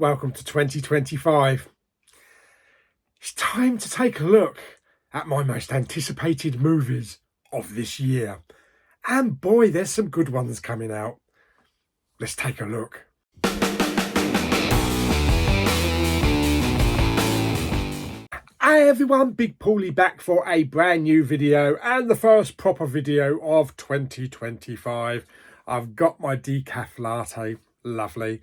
welcome to 2025. It's time to take a look at my most anticipated movies of this year. And boy, there's some good ones coming out. Let's take a look. Hey everyone, Big Pauly back for a brand new video and the first proper video of 2025. I've got my decaf latte, lovely.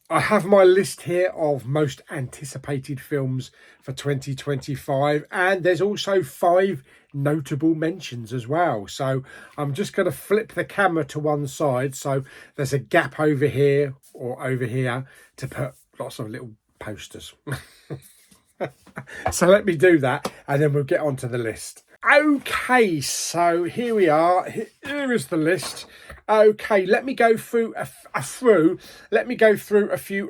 I have my list here of most anticipated films for 2025, and there's also 5 notable mentions as well. So I'm just going to flip the camera to one side so there's a gap over here or over here to put lots of little posters. So let me do that and then we'll get on to the list. Okay, so here we are. Here is the list. Okay, let me go through a few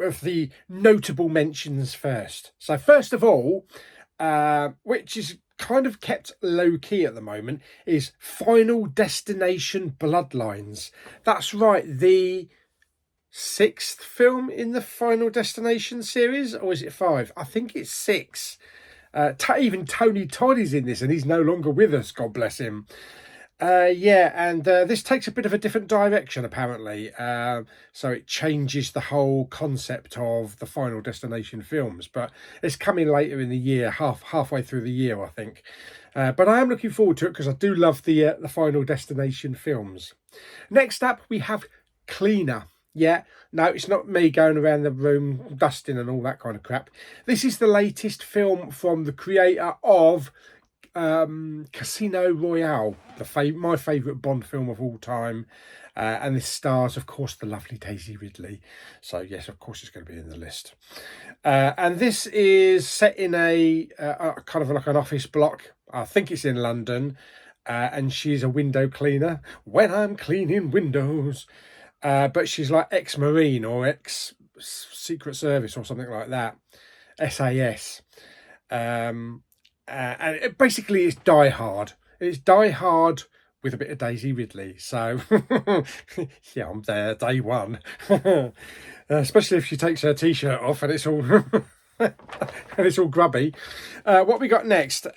of the notable mentions first. So first of all, which is kind of kept low key at the moment, is Final Destination Bloodlines. That's right, the 6th film in the Final Destination series, or is it 5? I think it's 6. Even Tony Todd is in this, and he's no longer with us, God bless him. This takes a bit of a different direction apparently, so it changes the whole concept of the Final Destination films, but it's coming later in the year, halfway through the year I think. But I am looking forward to it because I do love the Final Destination films. Next up we have Cleaner. Yeah, no, it's not me going around the room dusting and all that kind of crap. This is the latest film from the creator of Casino Royale, my favourite Bond film of all time. And this stars, of course, the lovely Daisy Ridley. So, yes, of course, it's going to be in the list. And this is set in a kind of like an office block. I think it's in London. And she's a window cleaner. When I'm cleaning windows. But she's like ex-Marine or ex-Secret Service or something like that. SAS. And it basically it's Die Hard. It's Die Hard with a bit of Daisy Ridley. So, yeah, I'm there, day one. Especially if she takes her T-shirt off and it's all... and it's all grubby. What we got next?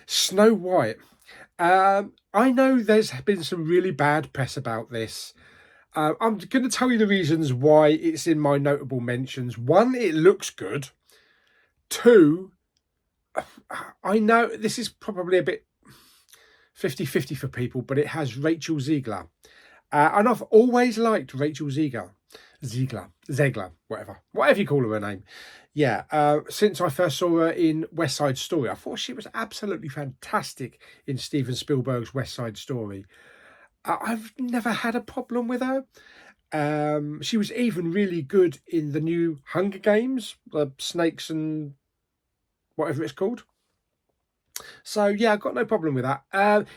Snow White. I know there's been some really bad press about this. I'm going to tell you the reasons why it's in my notable mentions. 1, it looks good. 2, I know this is probably a bit 50-50 for people, but it has Rachel Ziegler. And I've always liked Rachel Ziegler, whatever you call her name. Yeah, since I first saw her in West Side Story, I thought she was absolutely fantastic in Steven Spielberg's West Side Story. I've never had a problem with her. She was even really good in the new Hunger Games, the Snakes and whatever it's called. So yeah, I've got no problem with that.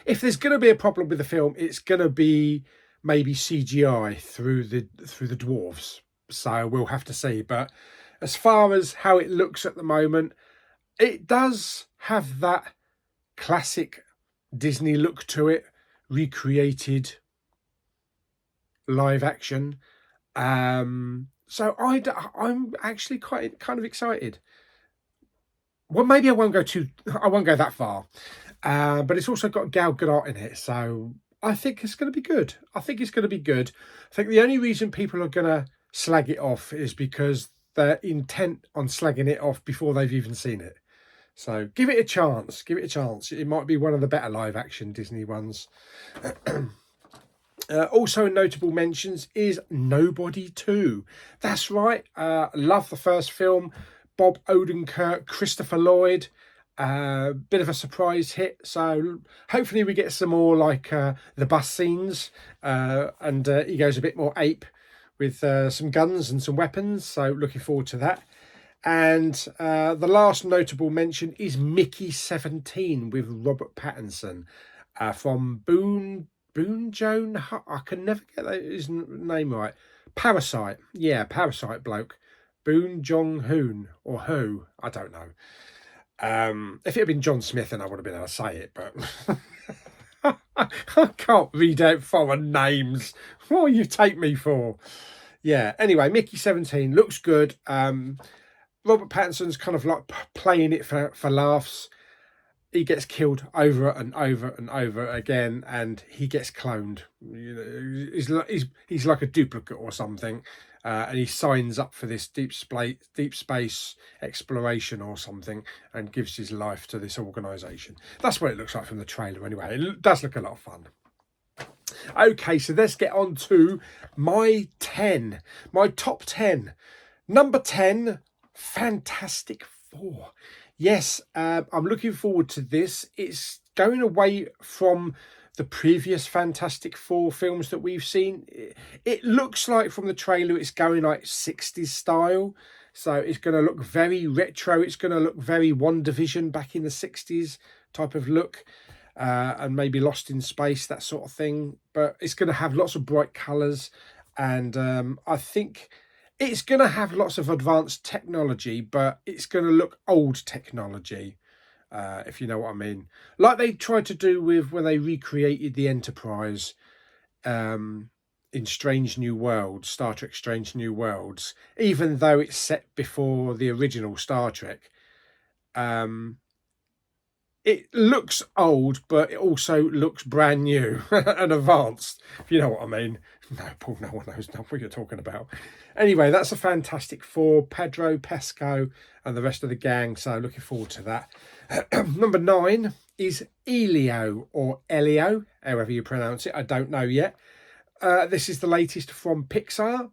If there's going to be a problem with the film, it's going to be maybe CGI through the dwarves. So we'll have to see. But as far as how it looks at the moment, it does have that classic Disney look to it. Recreated live action, so I'm actually quite kind of excited. Well, maybe I won't go that far, but it's also got Gal Gadot in it, so I think it's going to be good. I think the only reason people are going to slag it off is because they're intent on slagging it off before they've even seen it. So give it a chance. It might be one of the better live action Disney ones. Also notable mentions is Nobody 2. That's right. Love the first film. Bob Odenkirk, Christopher Lloyd. Bit of a surprise hit. So hopefully we get some more like the bus scenes. And he goes a bit more ape with some guns and some weapons. So looking forward to that. And the last notable mention is Mickey 17 with Robert Pattinson from Boone Joan. I can never get his name right. Parasite. Yeah, Parasite bloke. Boone Jong-hoon or who? I don't know. If it had been John Smith, then I would have been able to say it, but I can't read out foreign names. What do you take me for? Yeah, anyway, Mickey 17 looks good. Robert Pattinson's kind of like playing it for laughs. He gets killed over and over and over again, and he gets cloned. You know, he's like a duplicate or something, and he signs up for this deep space exploration or something, and gives his life to this organisation. That's what it looks like from the trailer. Anyway, it does look a lot of fun. Okay, so let's get on to my top 10. Number 10, Fantastic Four. Yes, I'm looking forward to this. It's going away from the previous Fantastic Four films that we've seen. It looks like from the trailer it's going like 60s style. So it's going to look very retro. It's going to look very WandaVision back in the 60s type of look. And maybe Lost in Space, that sort of thing. But it's going to have lots of bright colours. And I think it's going to have lots of advanced technology, but it's going to look old technology, if you know what I mean. Like they tried to do with when they recreated the Enterprise in Strange New Worlds, Star Trek Strange New Worlds, even though it's set before the original Star Trek. It looks old, but it also looks brand new and advanced, if you know what I mean. No, Paul, no one knows what you're talking about. Anyway, that's a Fantastic Four, Pedro Pascal and the rest of the gang, so looking forward to that. Number 9 is Elio, or Elio, however you pronounce it, I don't know yet. This is the latest from Pixar.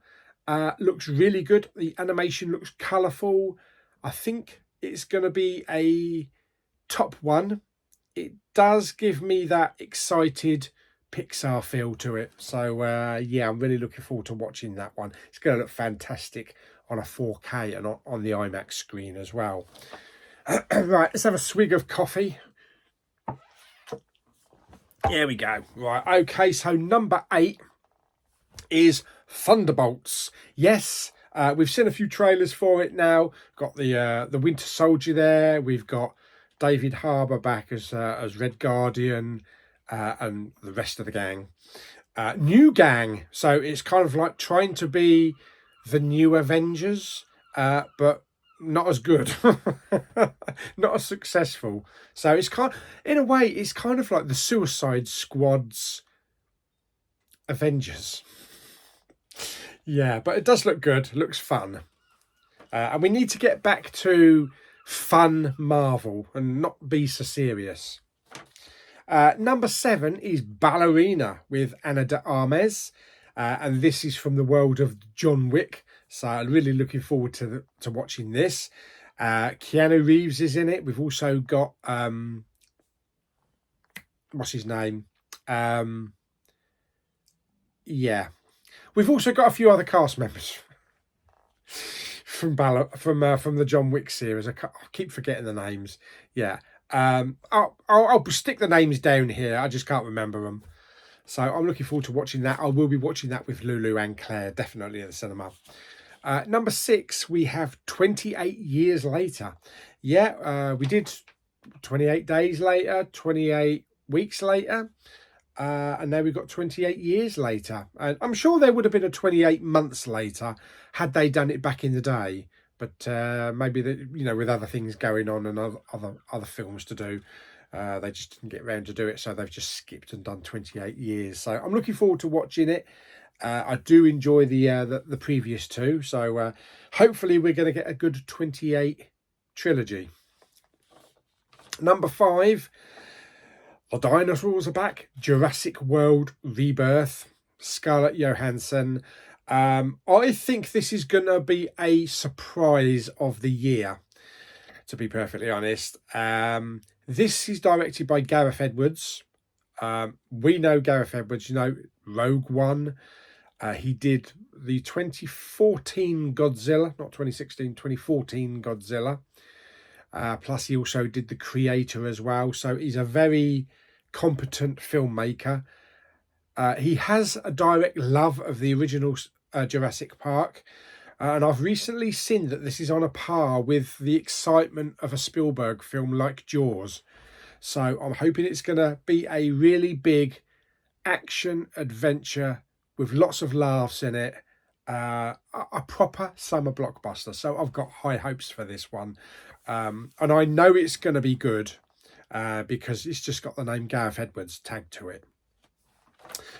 Looks really good. The animation looks colourful. I think it's going to be a top one. It does give me that excited Pixar feel to it. So yeah, I'm really looking forward to watching that one. It's going to look fantastic on a 4K and on the IMAX screen as well. Right, let's have a swig of coffee. Here we go. Right, okay, so number 8 is Thunderbolts. Yes, we've seen a few trailers for it now. Got the Winter Soldier there. We've got David Harbour back as Red Guardian, and the rest of the gang. New gang, so it's kind of like trying to be the new Avengers, but not as good, not as successful. So it's in a way, it's kind of like the Suicide Squad's Avengers. Yeah, but it does look good. It looks fun, and we need to get back to fun Marvel and not be so serious. Number 7 is Ballerina with Ana de Armas, and this is from the world of John Wick. So I'm really looking forward to watching this. Keanu Reeves is in it. We've also got what's his name? Yeah, we've also got a few other cast members from the John Wick series. I keep forgetting the names. Yeah. I'll stick the names down here. I just can't remember them. So I'm looking forward to watching that. I will be watching that with Lulu and Claire, definitely at the cinema. Number 6, we have 28 Years Later. Yeah, we did 28 days later, 28 weeks later, and now we've got 28 years later. And I'm sure there would have been a 28 months later had they done it back in the day. But maybe, with other things going on and other films to do, they just didn't get around to do it. So they've just skipped and done 28 years. So I'm looking forward to watching it. I do enjoy the previous two. So hopefully we're going to get a good 28 trilogy. Number 5, the dinosaurs are back. Jurassic World Rebirth. Scarlett Johansson. I think this is going to be a surprise of the year, to be perfectly honest. This is directed by Gareth Edwards. We know Gareth Edwards, Rogue One. He did the 2014 Godzilla, not 2016, 2014 Godzilla. Plus he also did The Creator as well. So he's a very competent filmmaker. He has a direct love of the original Jurassic Park, and I've recently seen that this is on a par with the excitement of a Spielberg film like Jaws. So I'm hoping it's going to be a really big action adventure with lots of laughs in it, a proper summer blockbuster. So I've got high hopes for this one. And I know it's going to be good because it's just got the name Gareth Edwards tagged to it.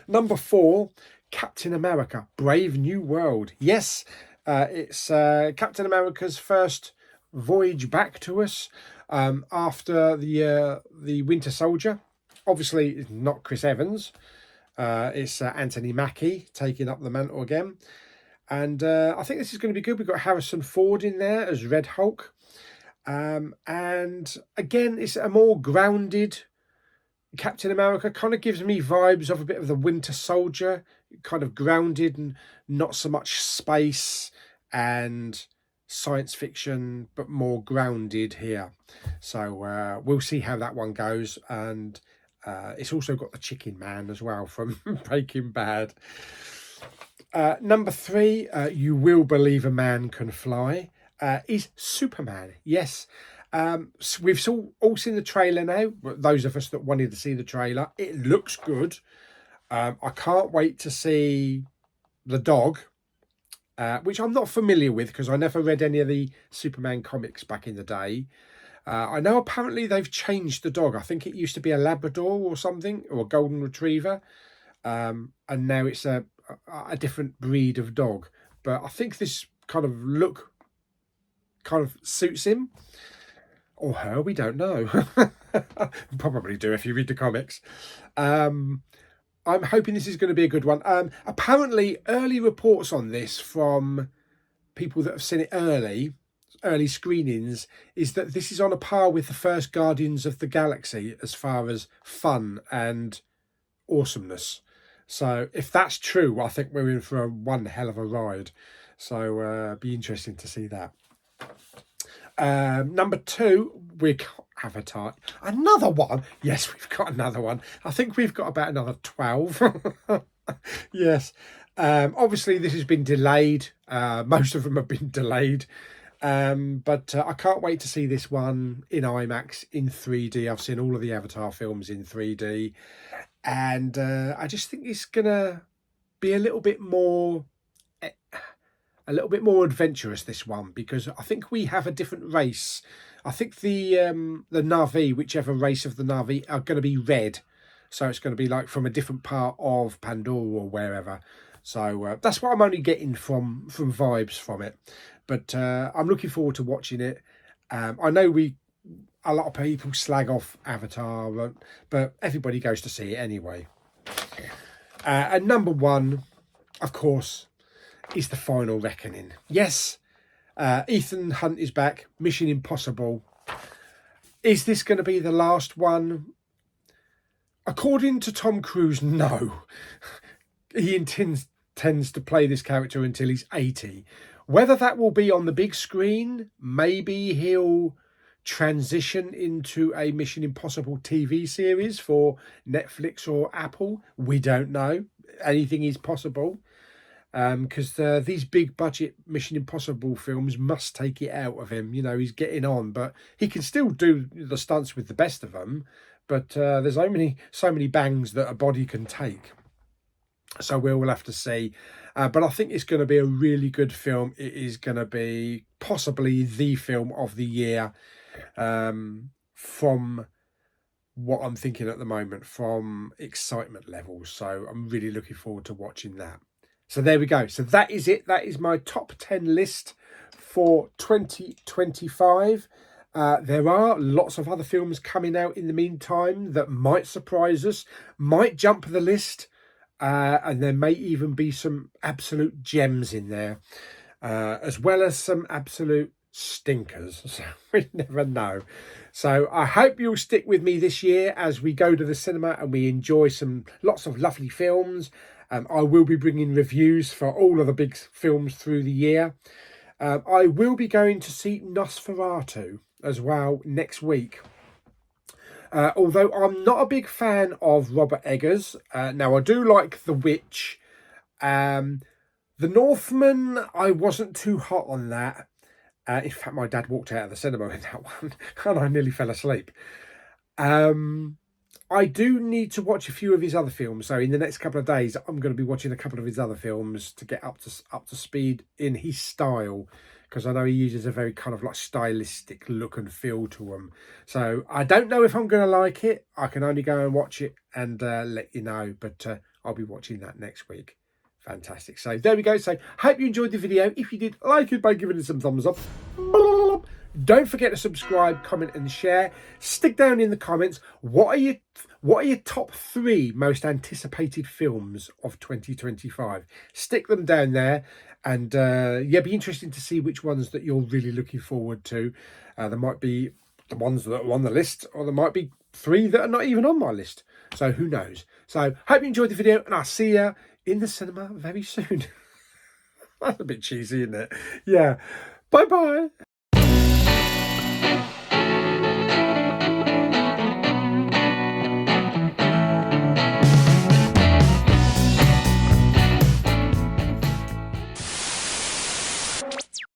Number 4, Captain America, Brave New World. Yes, it's Captain America's first voyage back to us after the Winter Soldier. Obviously, it's not Chris Evans. It's Anthony Mackie taking up the mantle again. And I think this is going to be good. We've got Harrison Ford in there as Red Hulk. And again, it's a more grounded Captain America. Kind of gives me vibes of a bit of the Winter Soldier. Kind of grounded and not so much space and science fiction, but more grounded here. So we'll see how that one goes. And it's also got the Chicken Man as well from Breaking Bad. Number 3, You Will Believe a Man Can Fly, is Superman. Yes, we've all seen the trailer now. Those of us that wanted to see the trailer, it looks good. I can't wait to see the dog, which I'm not familiar with because I never read any of the Superman comics back in the day. I know apparently they've changed the dog. I think it used to be a Labrador or something, or a Golden Retriever, and now it's a different breed of dog. But I think this kind of look kind of suits him or her, we don't know. Probably do if you read the comics. I'm hoping this is going to be a good one. Apparently early reports on this from people that have seen it early screenings is that this is on a par with the first Guardians of the Galaxy as far as fun and awesomeness. So if that's true, I think we're in for one hell of a ride. So be interesting to see that. Number 2, we got Avatar. Another one. Yes, we've got another one. I think we've got about another 12. Yes. Obviously, this has been delayed. Most of them have been delayed. But I can't wait to see this one in IMAX in 3D. I've seen all of the Avatar films in 3D. And I just think it's gonna be a little bit more adventurous, this one, because I think we have a different race. I think the Na'vi, whichever race of the Na'vi, are going to be red, so it's going to be like from a different part of Pandora or wherever. So that's what I'm only getting from vibes from it. But I'm looking forward to watching it. I know a lot of people slag off Avatar, but everybody goes to see it anyway. And number 1, of course, is The Final Reckoning. Yes, Ethan Hunt is back. Mission Impossible. Is this going to be the last one? According to Tom Cruise, no. He intends to play this character until he's 80. Whether that will be on the big screen, maybe he'll transition into a Mission Impossible TV series for Netflix or Apple. We don't know. Anything is possible. Because these big budget Mission Impossible films must take it out of him. You know, he's getting on, but he can still do the stunts with the best of them. But there's so many bangs that a body can take. So we'll have to see. But I think it's going to be a really good film. It is going to be possibly the film of the year, from what I'm thinking at the moment, from excitement levels. So I'm really looking forward to watching that. So there we go. So that is it. That is my top 10 list for 2025. There are lots of other films coming out in the meantime that might surprise us, might jump the list, and there may even be some absolute gems in there, as well as some absolute stinkers. So we never know. So I hope you'll stick with me this year as we go to the cinema and we enjoy lots of lovely films. I will be bringing reviews for all of the big films through the year. I will be going to see Nosferatu as well next week. Although I'm not a big fan of Robert Eggers. Now, I do like The Witch. The Northman, I wasn't too hot on that. In fact, my dad walked out of the cinema in that one and I nearly fell asleep. I do need to watch a few of his other films. So in the next couple of days, I'm going to be watching a couple of his other films to get up to speed in his style, because I know he uses a very kind of like stylistic look and feel to them. So I don't know if I'm going to like it. I can only go and watch it and let you know. But I'll be watching that next week. Fantastic. So there we go. So hope you enjoyed the video. If you did, like it by giving it some thumbs up. Don't forget to subscribe, comment and share. Stick down in the comments, what are your top 3 most anticipated films of 2025? Stick them down there, and yeah, be interesting to see which ones that you're really looking forward to. There might be the ones that are on the list, or there might be 3 that are not even on my list. So who knows? So hope you enjoyed the video, and I'll see you in the cinema very soon. That's a bit cheesy, isn't it? Yeah. Bye-bye.